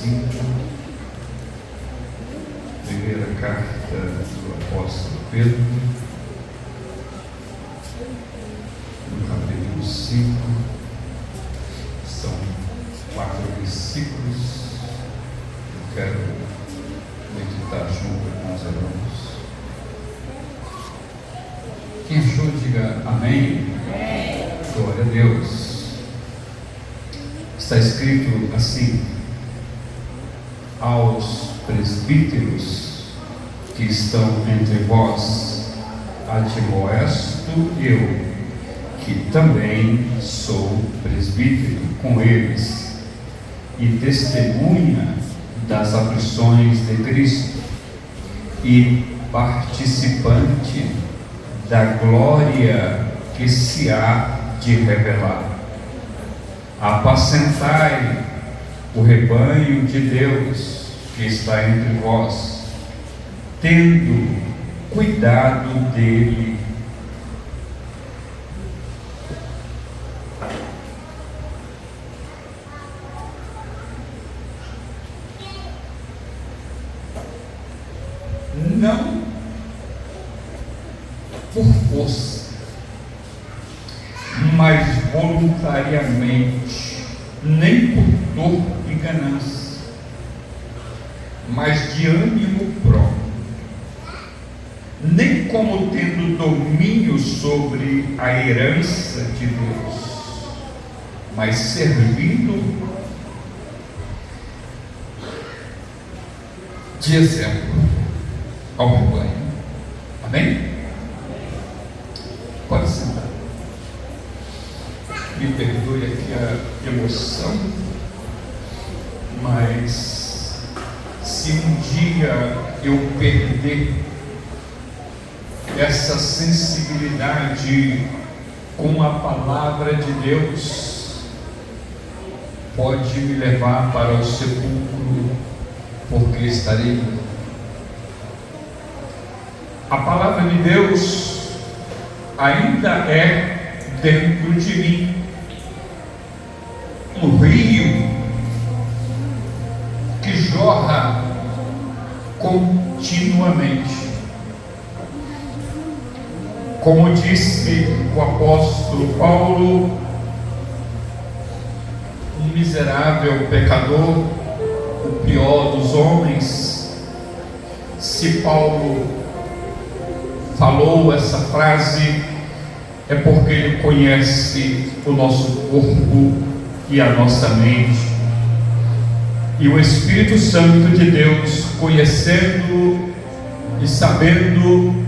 5, primeira carta do apóstolo Pedro, no capítulo 5, são 4 versículos. Eu quero meditar junto com os irmãos. Quem achou, diga amém. Glória a Deus. Está escrito assim: aos presbíteros que estão entre vós, admoesto eu, que também sou presbítero com eles, e testemunha das aflições de Cristo, e participante da glória que se há de revelar. Apacentai o rebanho de Deus que está entre vós, tendo cuidado dele. Não por força, mas voluntariamente, nem por dor e ganância, mas de ânimo próprio, nem como tendo domínio sobre a herança de Deus, mas servindo de exemplo ao rebanho. Amém? Pode sentar. Me perdoe aqui a emoção, mas se um dia eu perder essa sensibilidade com a palavra de Deus, pode me levar para o sepulcro, porque estarei morto. A palavra de Deus ainda é dentro de mim um rio que jorra continuamente. Como disse o apóstolo Paulo, um miserável pecador, o pior dos homens. Se Paulo falou essa frase, é porque ele conhece o nosso corpo e a nossa mente. E o Espírito Santo de Deus, conhecendo e sabendo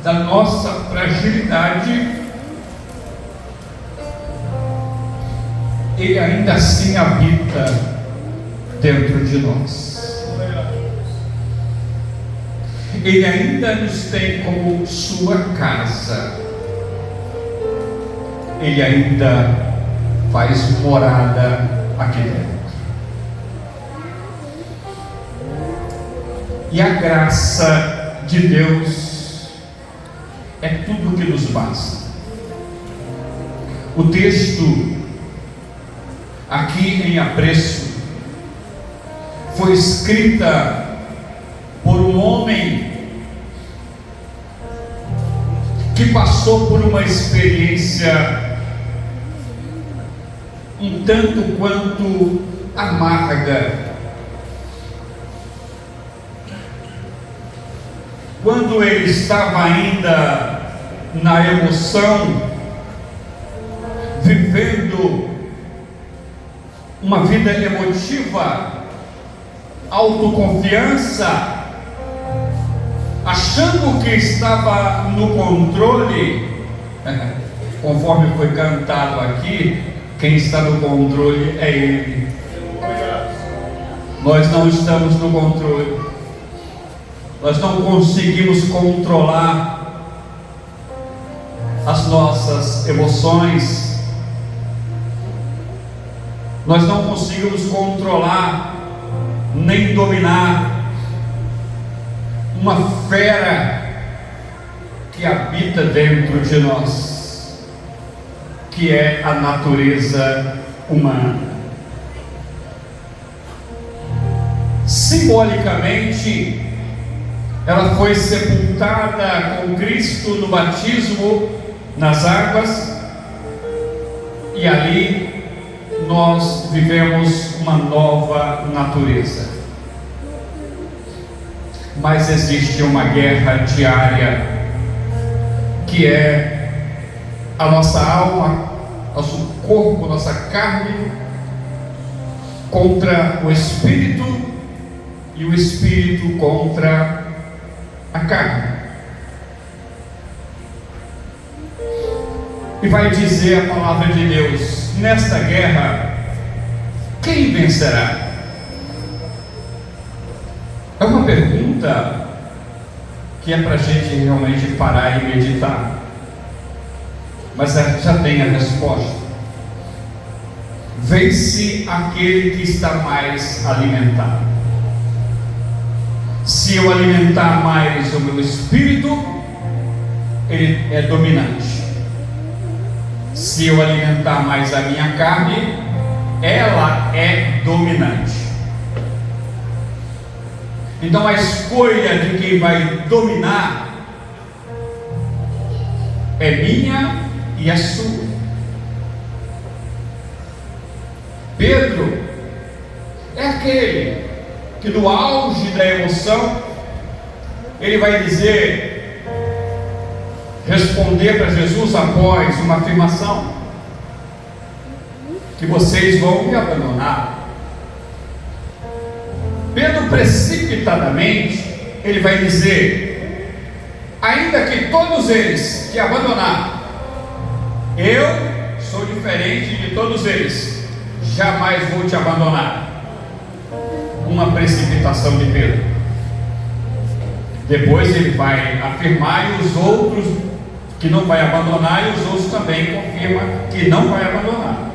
da nossa fragilidade, Ele ainda assim habita dentro de nós. Ele ainda nos tem como sua casa. Ele ainda faz morada aqui dentro. E a graça de Deus é tudo que nos basta. O texto aqui em apreço foi escrita por um homem que passou por uma experiência um tanto quanto amarga. Quando ele estava ainda na emoção, vivendo uma vida emotiva, autoconfiança, achando que estava no controle, conforme foi cantado aqui, quem está no controle é Ele. Nós não estamos no controle, nós não conseguimos controlar as nossas emoções, nós não conseguimos controlar nem dominar uma fera que habita dentro de nós. que é a natureza humana. Simbolicamente, ela foi sepultada com Cristo no batismo nas águas, e ali nós vivemos uma nova natureza. Mas existe uma guerra diária, que é a nossa alma, nosso corpo, nossa carne, contra o Espírito, e o Espírito contra a carne. E vai dizer a palavra de Deus: nesta guerra, quem vencerá? É uma pergunta que é para a gente realmente parar e meditar, mas já tem a resposta. Vence aquele que está mais alimentado. Se eu alimentar mais o meu espírito, ele é dominante. Se eu alimentar mais a minha carne, ela é dominante. Então a escolha de quem vai dominar é minha e a sua. Pedro é aquele que no auge da emoção, ele vai responder para Jesus após uma afirmação: que vocês vão me abandonar. Pedro, precipitadamente, ele vai dizer: ainda que todos eles te abandonar, eu sou diferente de todos eles, jamais vou te abandonar. Uma precipitação de Pedro. Depois ele vai afirmar, e os outros que não vai abandonar, e os outros também confirmam que não vai abandonar.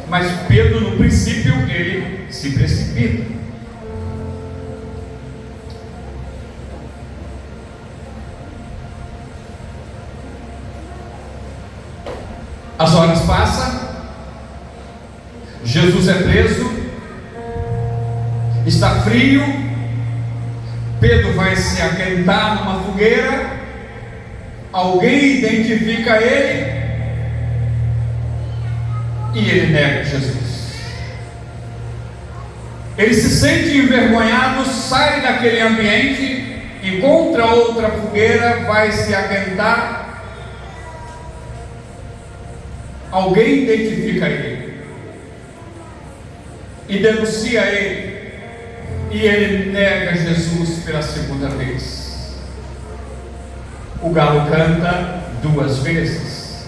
Mas Pedro, no princípio, ele se precipita. As horas passam, Jesus é preso, está frio, Pedro vai se aquentar numa fogueira, alguém identifica ele, e ele nega Jesus. Ele se sente envergonhado, sai daquele ambiente, encontra outra fogueira, vai se aquentar, alguém identifica ele e denuncia ele, e ele nega Jesus pela segunda vez. O galo canta 2 vezes.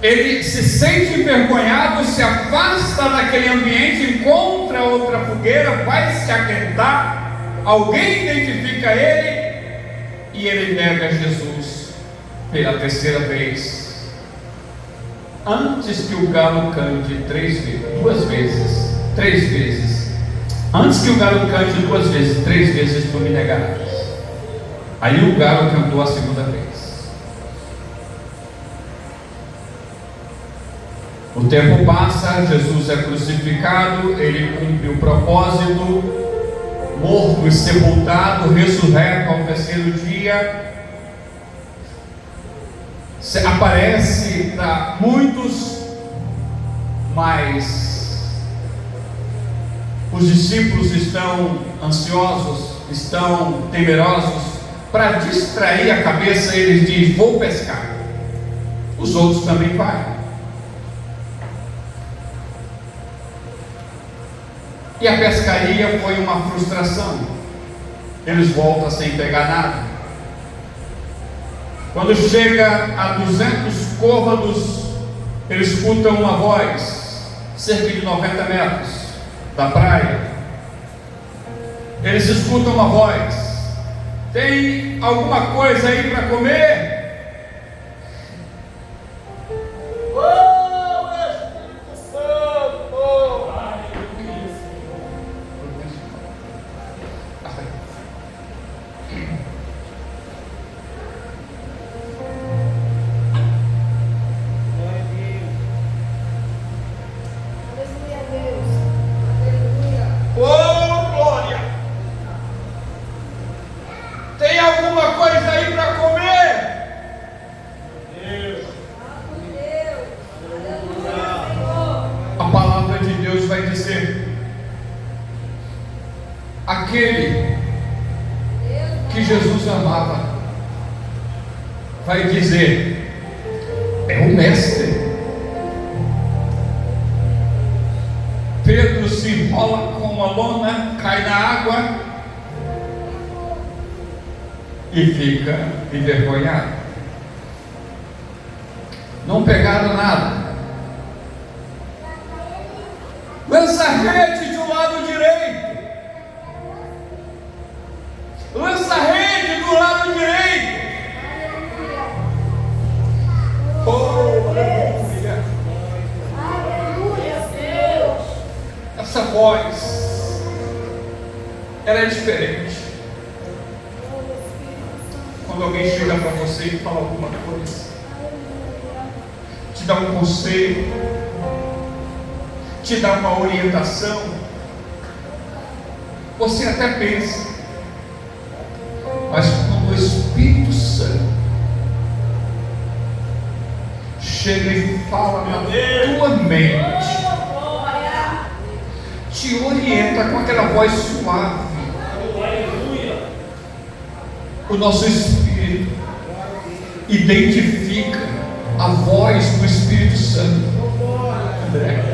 Ele se sente envergonhado, se afasta daquele ambiente, encontra outra fogueira, vai se aquentar, alguém identifica ele, e ele nega Jesus pela terceira vez. Antes que o galo cante 3 vezes, antes que o galo cante 2 vezes, 3 vezes tu me negarás. Aí o galo cantou a segunda vez. O tempo passa, Jesus é crucificado, ele cumpre o propósito, morto e sepultado, ressurreto ao terceiro dia. Aparece para muitos, mas os discípulos estão ansiosos, estão temerosos. Para distrair a cabeça, eles dizem: vou pescar. Os outros também vão. E a pescaria foi uma frustração. Eles voltam sem pegar nada. Quando chega a 200 côvados, eles escutam uma voz, cerca de 90 metros da praia. Eles escutam uma voz: tem alguma coisa aí para comer? Oh, Espírito Santo! aquele que Jesus amava vai dizer: é o mestre. Pedro se enrola com uma lona, cai na água e fica envergonhado. Não pegaram nada. Lança a rede do lado direito. Lança a rede do lado direito. Oh, aleluia. Aleluia, Deus. Essa voz, ela é diferente. Quando alguém chega para você e fala alguma coisa, te dá um conselho, te dá uma orientação, você até pensa, mas quando o Espírito Santo chega e fala na tua mente, te orienta com aquela voz suave, o nosso espírito identifica a voz do Espírito Santo. André.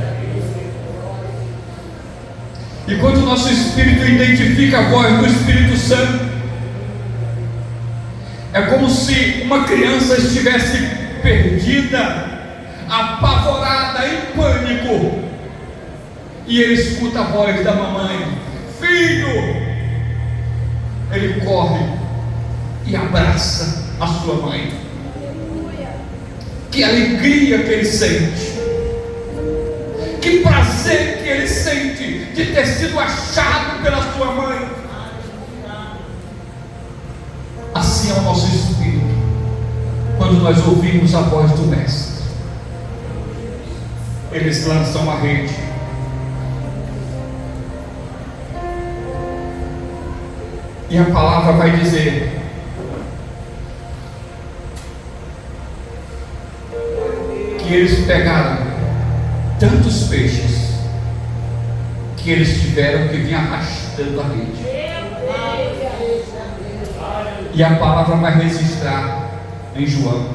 E quando o nosso espírito identifica a voz do Espírito Santo, é como se uma criança estivesse perdida, apavorada, em pânico, e ele escuta a voz da mamãe: filho! Ele corre e abraça a sua mãe. Que alegria que ele sente, que prazer que ele sente de ter sido achado pela sua mãe. Assim é o nosso espírito quando nós ouvimos a voz do Mestre. Eles lançam a rede, e a palavra vai dizer que eles pegaram tantos peixes que eles tiveram que vir arrastando a rede. E a palavra vai registrar em João,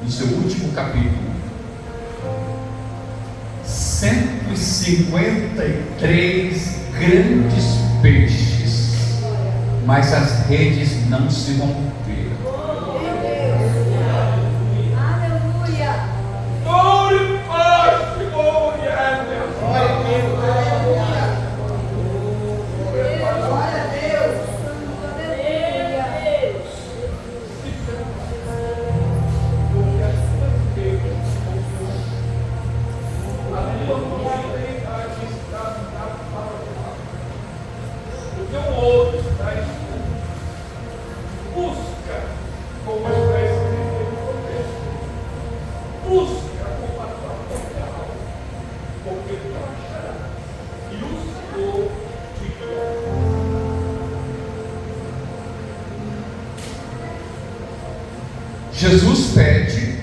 no seu último capítulo, 153 grandes peixes, mas as redes não se romperam. Jesus pede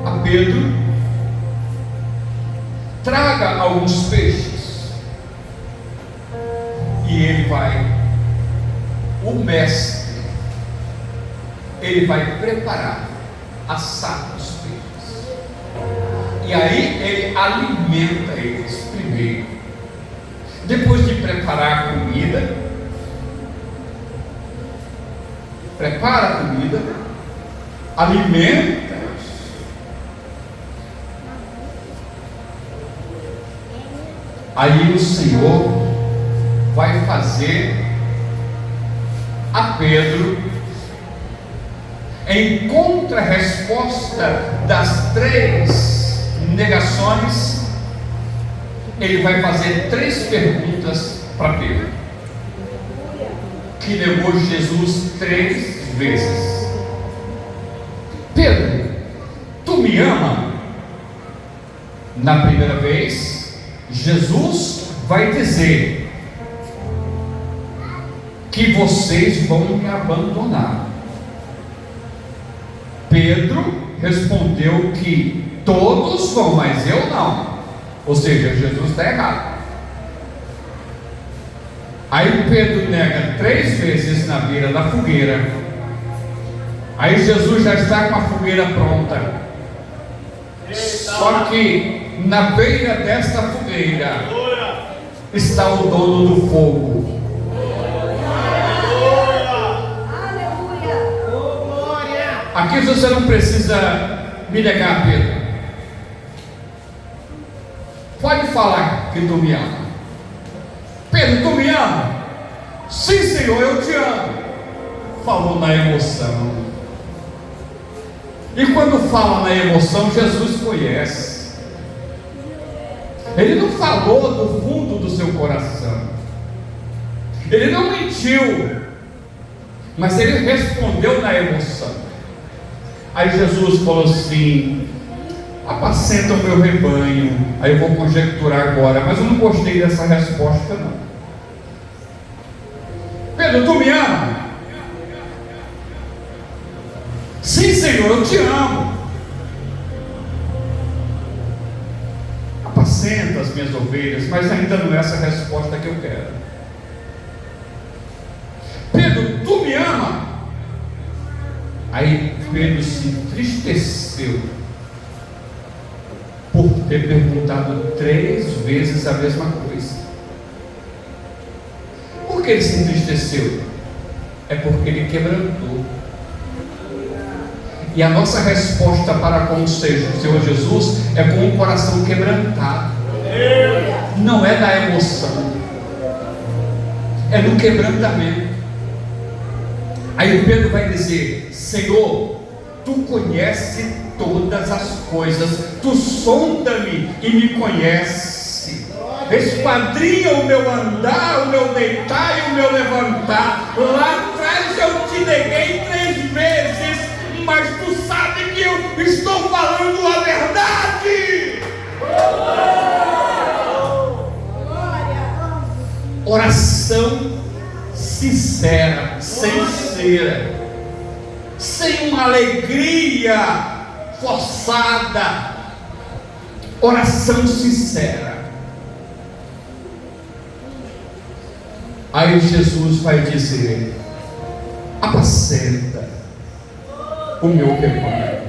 a Pedro: traga alguns peixes. E ele vai, o mestre, ele vai preparar, assar os peixes. E aí ele alimenta eles primeiro. Depois de preparar a comida, prepara a comida, alimenta. Aí o Senhor vai fazer a Pedro, em contra-resposta das 3 negações, ele vai fazer 3 perguntas para Pedro, que negou Jesus 3 vezes. Pedro, tu me ama? Na primeira vez, Jesus vai dizer que vocês vão me abandonar. Pedro respondeu que todos vão, mas eu não. Ou seja, Jesus está errado. Aí Pedro nega 3 vezes na beira da fogueira. Aí Jesus já está com a fogueira pronta. Só que na beira desta fogueira está o dono do fogo. Aqui você não precisa me negar, Pedro. Pode falar que tu me ama. Pedro, tu me ama? Sim, Senhor, eu te amo. Falou na emoção. E quando fala na emoção, Jesus conhece. Ele não falou do fundo do seu coração. Ele não mentiu. Mas ele respondeu na emoção. Aí Jesus falou assim: apacenta o meu rebanho. Aí eu vou conjecturar agora, mas eu não gostei dessa resposta não. Pedro, tu me ama? Sim, Senhor, eu te amo. Apacenta as minhas ovelhas, mas ainda não é essa a resposta que eu quero. Pedro, tu me ama? Aí Pedro se entristeceu por ter perguntado 3 vezes a mesma coisa. Por que ele se entristeceu? É porque ele quebrantou. E a nossa resposta para com o Senhor Jesus é com o coração quebrantado. Não é da emoção, é do quebrantamento. Aí Pedro vai dizer: Senhor, tu conheces todas as coisas, tu sonda-me e me conhece, esquadrinha o meu andar, o meu deitar e o meu levantar. Lá atrás eu te neguei 3 vezes, mas tu sabe que eu estou falando a verdade. Oração sincera, sem uma alegria forçada. Oração sincera. Aí Jesus vai dizer: apacenta o meu rebanho.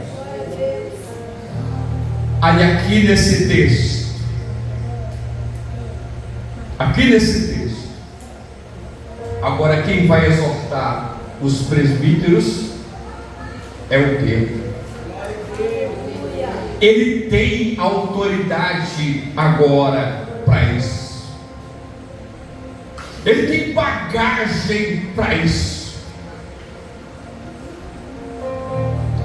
Aí aqui nesse texto, agora quem vai exortar os presbíteros é o Pedro. Ele tem autoridade agora para isso. Ele tem bagagem para isso.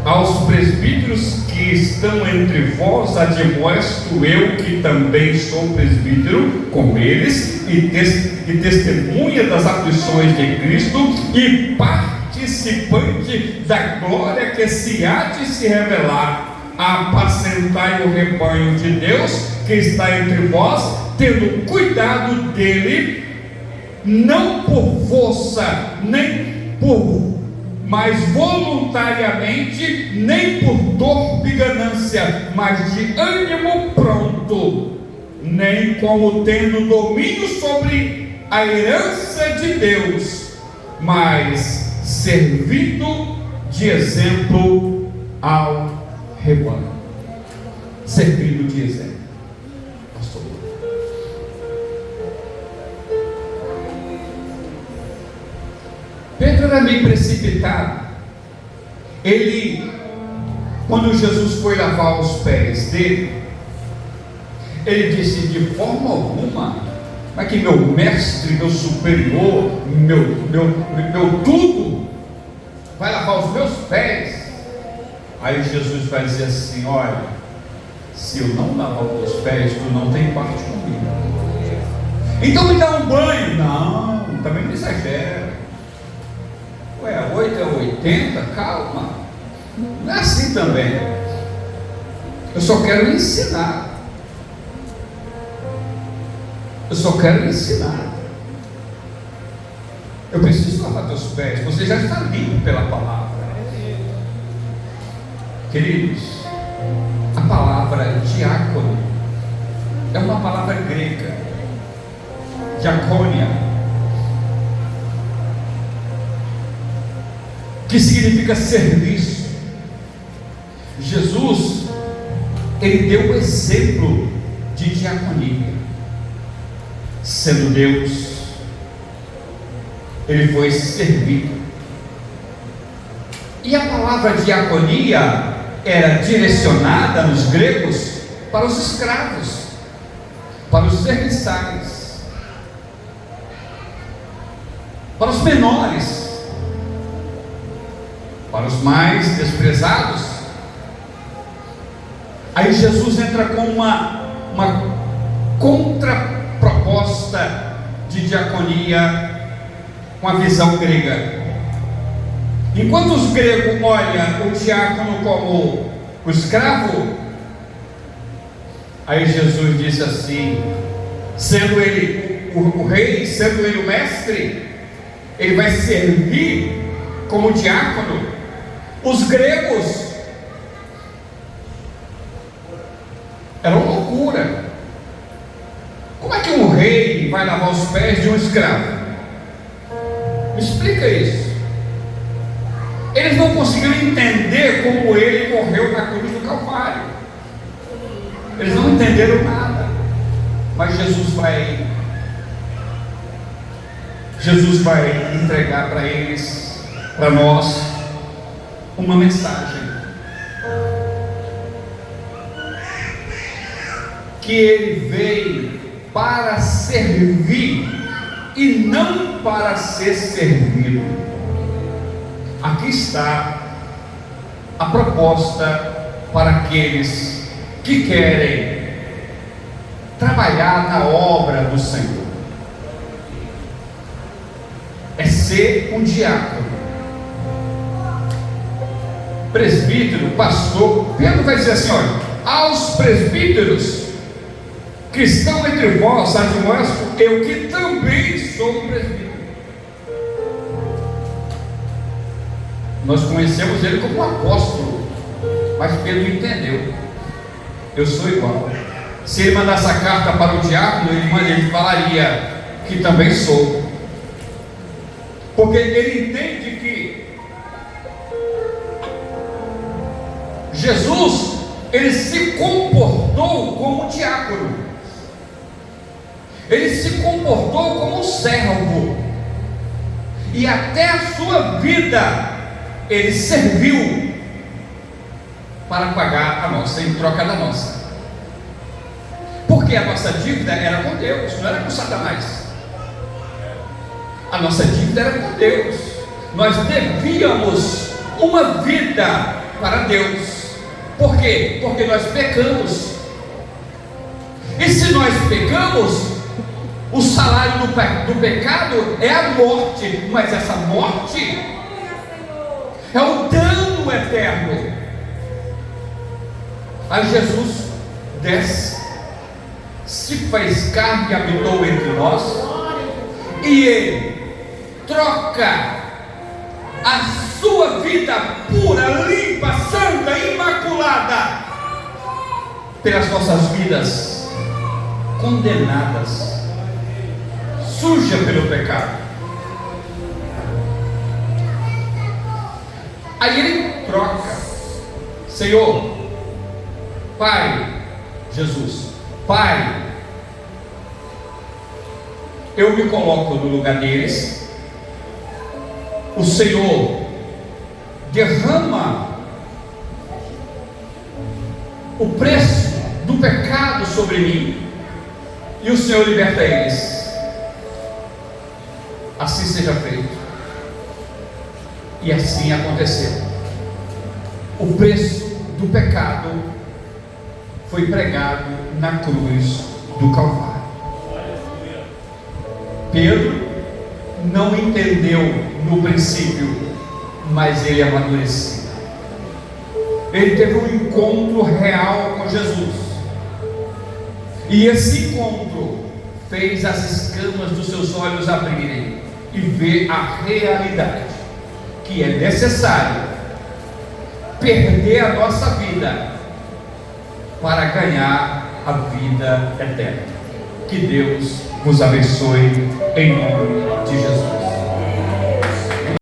Aos presbíteros que estão entre vós, admoesto eu, que também sou presbítero, com eles, e testemunha das aflições de Cristo, e participante da glória que se há de se revelar. Apacentai o rebanho de Deus que está entre vós, tendo cuidado dele, não por força, nem por mas voluntariamente, nem por torpe ganância, mas de ânimo pronto, nem como tendo domínio sobre a herança de Deus, mas servindo de exemplo ao rebanho. Servindo de exemplo. Pastor. Pedro era meio precipitado. Ele, quando Jesus foi lavar os pés dele, ele disse: de forma alguma, mas que meu mestre, meu superior, meu tudo, vai lavar os meus pés. Aí Jesus vai dizer assim: olha, se eu não lavar os teus pés, tu não tem parte comigo. Então me dá um banho. Não, também não exagera. Ué, 8 é 80, calma. Não é assim também. Eu só quero ensinar. Eu só quero ensinar. Eu preciso lavar teus pés. Você já está limpo pela palavra. Queridos, a palavra diácono é uma palavra grega. Diaconia que significa serviço. Jesus, ele deu o exemplo de diaconia. Sendo Deus, ele foi servido. E a palavra diaconia era direcionada nos gregos para os escravos, para os serviçais, para os menores, para os mais desprezados. Aí Jesus entra com uma contraproposta de diaconia com a visão grega. Enquanto os gregos olham o diácono como o escravo, aí Jesus disse assim, sendo ele o rei, sendo ele o mestre, ele vai servir como diácono. Os gregos era uma loucura. Como é que um rei vai lavar os pés de um escravo? Me explica isso. Eles não conseguiram entender como ele morreu na cruz do Calvário. Eles não entenderam nada. Mas Jesus vai entregar para eles, para nós, uma mensagem. Que ele veio para servir e não para ser servido. Aqui está a proposta para aqueles que querem trabalhar na obra do Senhor. É ser um diácono, presbítero, pastor. Pedro vai dizer assim: olha, aos presbíteros que estão entre vós, admoesto eu que também sou um presbítero. Nós conhecemos ele como um apóstolo, mas Pedro entendeu: eu sou igual. Se ele mandasse a carta para o diácono, ele falaria que também sou, porque ele entende que Jesus, ele se comportou como diácono, ele se comportou como servo, e até a sua vida ele serviu para pagar a nossa, em troca da nossa. Porque a nossa dívida era com Deus, não era com Satanás. A nossa dívida era com Deus. Nós devíamos uma vida para Deus. Por quê? Porque nós pecamos. E se nós pecamos, o salário do pecado é a morte. Mas essa morte é o dano eterno. Aí Jesus desce, se fez carne e habitou entre nós, e ele troca a sua vida pura, limpa, santa, imaculada, pelas nossas vidas condenadas, suja pelo pecado. Aí ele troca: Senhor, Pai, Jesus, Pai, eu me coloco no lugar deles. O Senhor derrama o preço do pecado sobre mim, e o Senhor liberta eles. Assim seja feito. E assim aconteceu. O preço do pecado foi pregado na cruz do Calvário. Pedro não entendeu no princípio, mas ele amadureceu. Ele teve um encontro real com Jesus, e esse encontro fez as escamas dos seus olhos abrirem e ver a realidade, que é necessário perder a nossa vida para ganhar a vida eterna. Que Deus vos abençoe em nome de Jesus.